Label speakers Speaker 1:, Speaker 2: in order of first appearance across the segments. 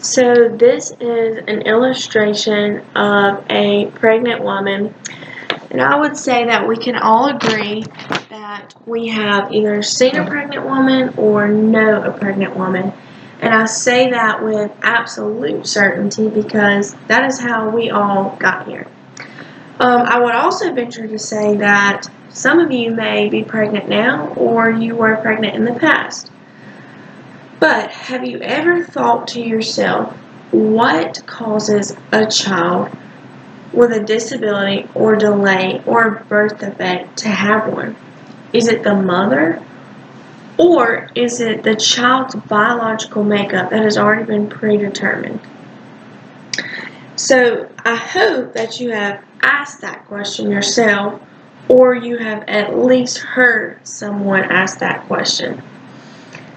Speaker 1: So this is an illustration of a pregnant woman, and I would say that we can all agree that we have either seen a pregnant woman or know a pregnant woman. And I say that with absolute certainty because that is how we all got here. I would also venture to say that some of you may be pregnant now or you were pregnant in the past. But have you ever thought to yourself, what causes a child with a disability or delay or birth defect to have one? Is it the mother, or is it the child's biological makeup that has already been predetermined? So I hope that you have asked that question yourself, or you have at least heard someone ask that question.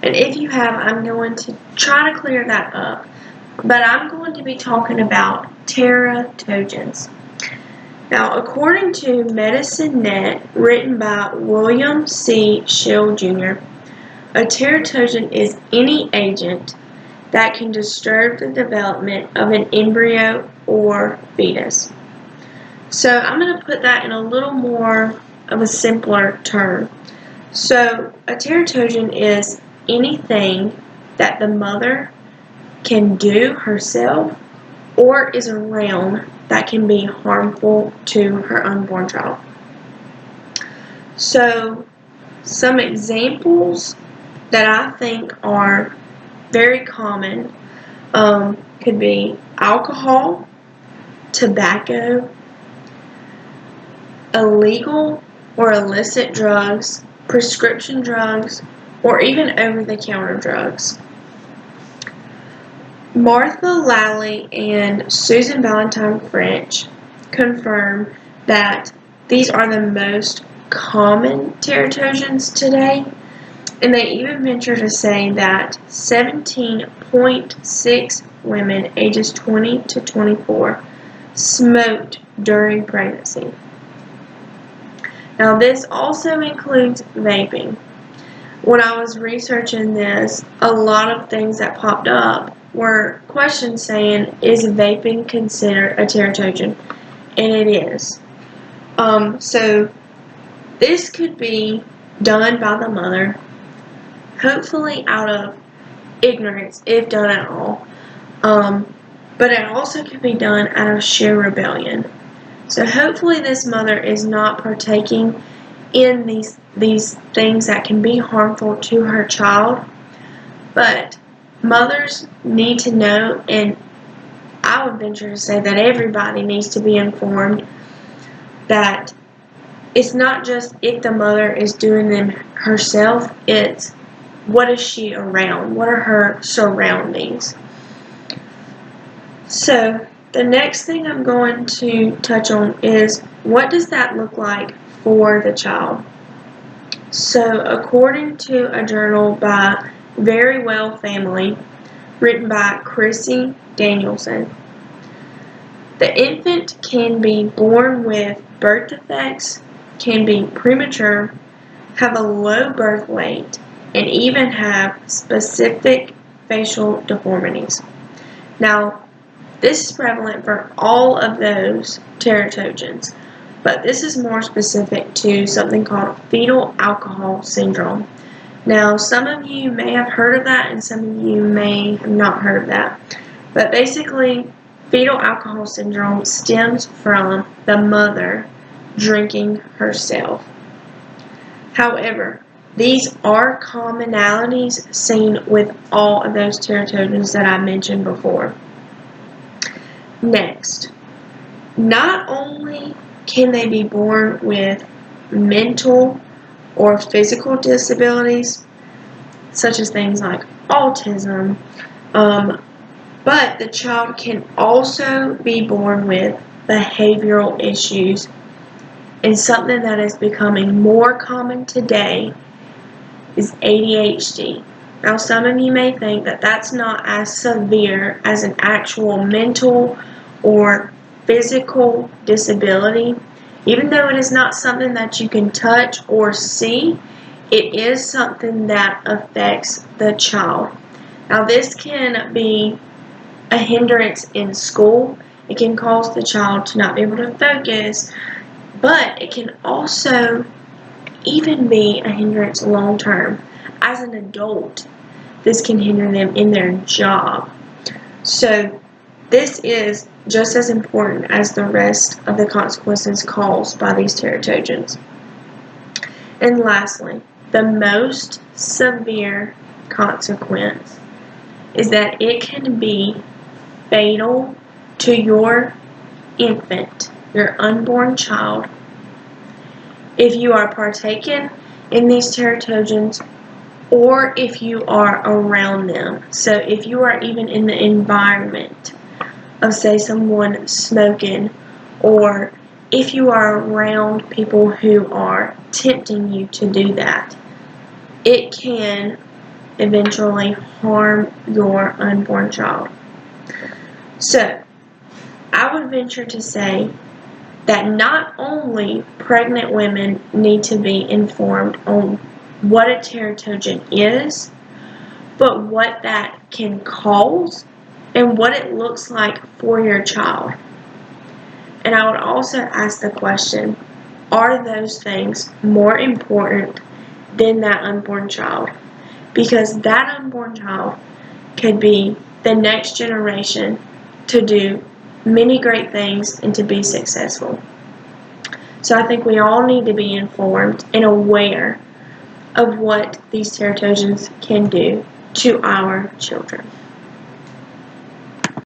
Speaker 1: And if you have, I'm going to try to clear that up. But I'm going to be talking about teratogens. Now, according to Medicine Net, written by William C. Schill Jr., a teratogen is any agent that can disturb the development of an embryo or fetus. So I'm going to put that in a little more of a simpler term. So a teratogen is anything that the mother can do herself or is around that can be harmful to her unborn child. So some examples that I think are very common could be alcohol, tobacco, illegal or illicit drugs, prescription drugs, or even over-the-counter drugs. Martha Lally and Susan Valentine French confirm that these are the most common teratogens today, and they even venture to say that 17.6 women ages 20 to 24 smoked during pregnancy. Now, this also includes vaping. When I was researching this, a lot of things that popped up were questions saying, is vaping considered a teratogen? And it is. So this could be done by the mother, hopefully out of ignorance, if done at all. But it also could be done out of sheer rebellion. So hopefully this mother is not partaking in these things that can be harmful to her child. But mothers need to know, and I would venture to say that everybody needs to be informed that it's not just if the mother is doing them herself, it's what is she around? What are her surroundings? So the next thing I'm going to touch on is, what does that look like for the child? So according to a journal by Very Well Family, written by Chrissy Danielson, the infant can be born with birth defects, can be premature, have a low birth weight, and even have specific facial deformities. Now, this is prevalent for all of those teratogens, but this is more specific to something called fetal alcohol syndrome. Now, some of you may have heard of that, and some of you may have not heard of that. But basically, fetal alcohol syndrome stems from the mother drinking herself. However, these are commonalities seen with all of those teratogens that I mentioned before. Next, not only can they be born with mental or physical disabilities, such as things like autism, but the child can also be born with behavioral issues, and something that is becoming more common today is ADHD. Now, some of you may think that that's not as severe as an actual mental or physical disability. Even though it is not something that you can touch or see, it is something that affects the child. Now, this can be a hindrance in school. It can cause the child to not be able to focus, but it can also even be a hindrance long term. As an adult, this can hinder them in their job. So this is just as important as the rest of the consequences caused by these teratogens. And lastly, the most severe consequence is that it can be fatal to your infant, your unborn child, if you are partaking in these teratogens or if you are around them. So if you are even in the environment of, say, someone smoking, or if you are around people who are tempting you to do that, it can eventually harm your unborn child. So I would venture to say that not only pregnant women need to be informed on what a teratogen is, but what that can cause and what it looks like for your child. And I would also ask the question, are those things more important than that unborn child? Because that unborn child could be the next generation to do many great things and to be successful. So I think we all need to be informed and aware of what these teratogens can do to our children.